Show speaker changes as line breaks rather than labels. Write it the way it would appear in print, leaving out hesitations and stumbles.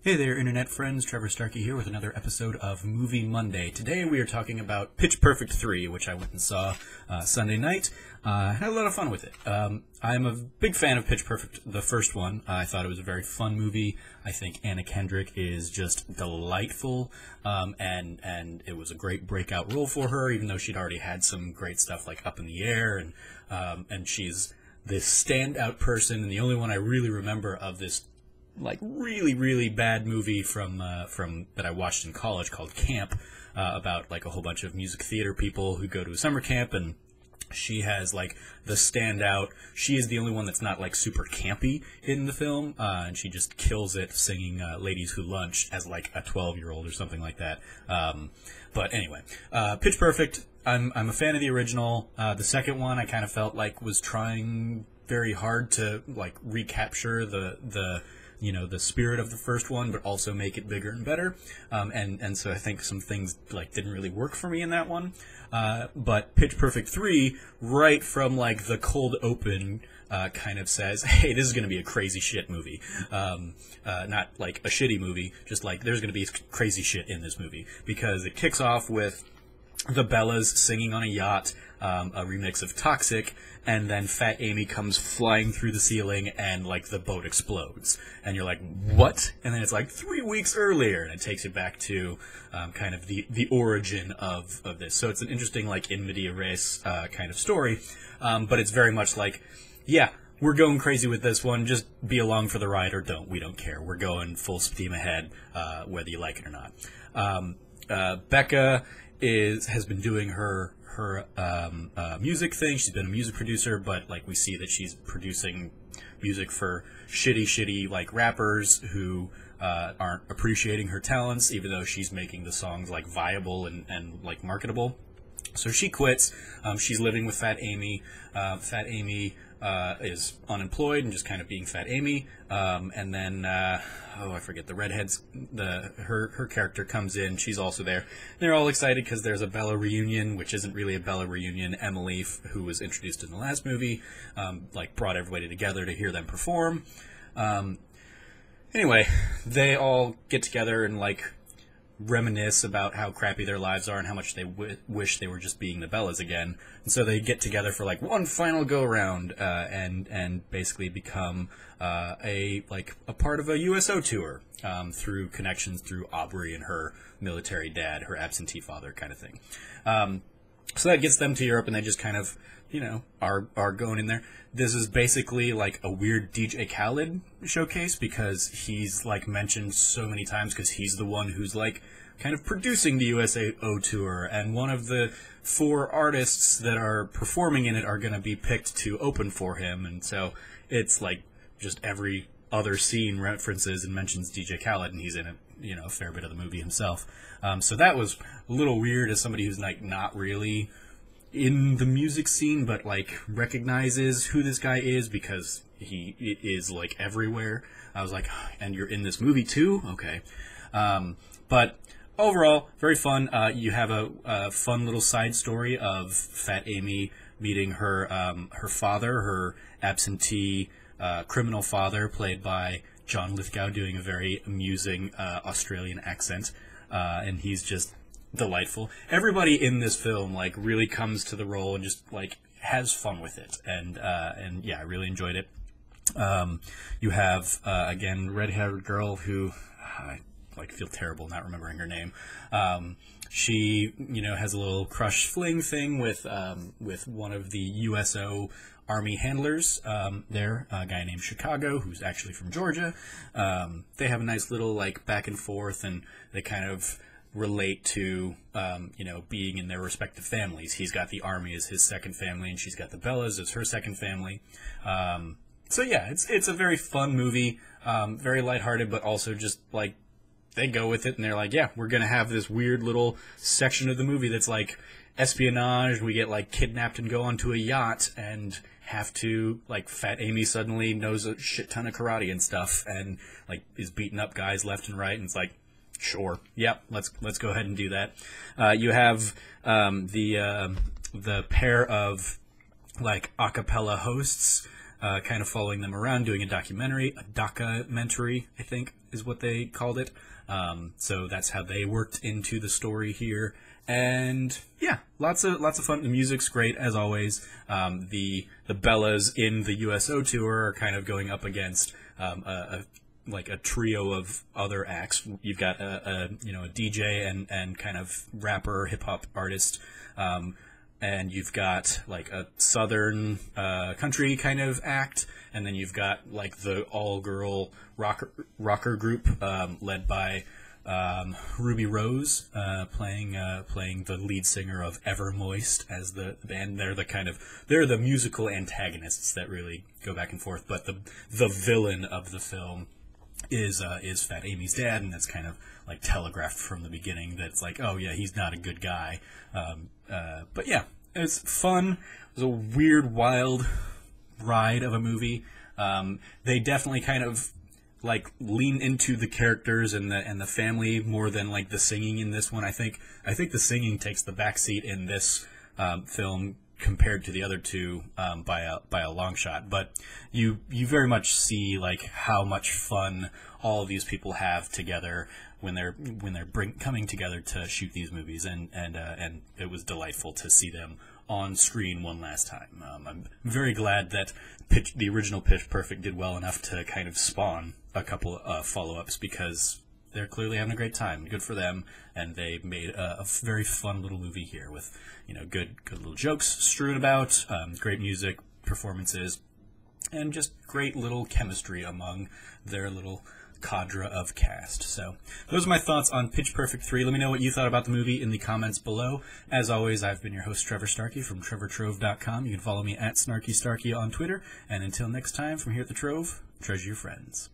Hey there, internet friends. Trevor Starkey here with another episode of Movie Monday. Today we are talking about Pitch Perfect 3, which I went and saw Sunday night. Had a lot of fun with it. I'm a big fan of Pitch Perfect, the first one. I thought it was a very fun movie. I think Anna Kendrick is just delightful, and it was a great breakout role for her, even though she'd already had some great stuff like Up in the Air, and she's this standout person, and the only one I really remember of this like really bad movie from that I watched in college called Camp, about like a whole bunch of music theater people who go to a summer camp, and she has like the standout. She is the only one that's not like super campy in the film, and she just kills it singing "Ladies Who Lunch" as like a 12-year-old or something like that. But anyway, Pitch Perfect. I'm a fan of the original. The second one I kind of felt like was trying very hard to like recapture the spirit of the first one, but also make it bigger and better. And so I think some things like didn't really work for me in that one. But Pitch Perfect 3, right from like the cold open, kind of says, hey, this is going to be a crazy shit movie. Not like a shitty movie, just like there's going to be crazy shit in this movie. Because it kicks off with the Bellas singing on a yacht, a remix of Toxic, and then Fat Amy comes flying through the ceiling and like the boat explodes. And you're like, what? And then it's like 3 weeks earlier, and it takes you back to kind of the origin of this. So it's an interesting like in media res kind of story, but it's very much like, yeah, we're going crazy with this one, just be along for the ride or don't. We don't care. We're going full steam ahead, whether you like it or not. Becca has been doing her music thing. She's been a music producer, but like we see that she's producing music for shitty like rappers who aren't appreciating her talents, even though she's making the songs like viable and like marketable. So she quits. She's living with Fat Amy. Fat Amy is unemployed and just kind of being Fat Amy. And then, I forget, the redhead's, her character comes in. She's also there. They're all excited because there's a Bella reunion, which isn't really a Bella reunion. Emily, who was introduced in the last movie, like brought everybody together to hear them perform. Anyway, they all get together and like reminisce about how crappy their lives are and how much they wish they were just being the Bellas again. And so they get together for like one final go around, and basically become a part of a USO tour, through connections through Aubrey and her military dad, her absentee father kind of thing. So that gets them to Europe, and they just kind of, are going in there. This is basically like a weird DJ Khaled showcase, because he's like mentioned so many times, because he's the one who's like kind of producing the USO tour, and one of the 4 artists that are performing in it are going to be picked to open for him. And so it's like just every other scene references and mentions DJ Khaled, and he's in a fair bit of the movie himself. So that was a little weird as somebody who's like not really in the music scene, but like recognizes who this guy is because he is like everywhere. I was like, and you're in this movie too? Okay. But overall, very fun. You have a fun little side story of Fat Amy meeting her father, her absentee criminal father, played by John Lithgow, doing a very amusing Australian accent, and he's just delightful. Everybody in this film like really comes to the role and just like has fun with it, and yeah, I really enjoyed it. You have again, red-haired girl who I like feel terrible not remembering her name. She has a little crush fling thing with one of the USO Army handlers there, a guy named Chicago, who's actually from Georgia. They have a nice little like back and forth, and they kind of relate to being in their respective families. He's got the Army as his second family, and she's got the Bellas as her second family. So yeah, it's a very fun movie, very lighthearted, but also just like they go with it, and they're like, yeah, we're gonna have this weird little section of the movie that's like espionage. We get like kidnapped and go onto a yacht and have to like Fat Amy suddenly knows a shit ton of karate and stuff, and like is beating up guys left and right, and it's like, sure, yep, let's go ahead and do that. You have the pair of like a cappella hosts kind of following them around, doing a documentary, I think is what they called it. So that's how they worked into the story here. And yeah, lots of fun. The music's great as always. The Bellas in the USO tour are kind of going up against a trio of other acts. You've got a DJ and kind of rapper hip hop artist, and you've got like a southern country kind of act, and then you've got like the all girl rocker group led by Ruby Rose playing the lead singer of Evermoist as the band. They're the musical antagonists that really go back and forth, but the villain of the film is Fat Amy's dad, and that's kind of like telegraphed from the beginning that it's like, oh yeah, he's not a good guy. But yeah, it's fun. It was a weird, wild ride of a movie. They definitely kind of like lean into the characters and the family more than like the singing in this one. I think the singing takes the backseat in this film compared to the other two by a long shot. But you very much see like how much fun all of these people have together when they're coming together to shoot these movies, and it was delightful to see them on screen one last time. I'm very glad that the original Pitch Perfect did well enough to kind of spawn a couple of follow-ups, because they're clearly having a great time. Good for them, and they made a very fun little movie here with good little jokes strewn about, great music, performances, and just great little chemistry among their little cadre of cast. So those are my thoughts on Pitch Perfect 3. Let me know what you thought about the movie in the comments below. As always, I've been your host, Trevor Starkey from TrevorTrove.com. You can follow me at SnarkyStarkey on Twitter. And until next time, from here at the Trove, treasure your friends.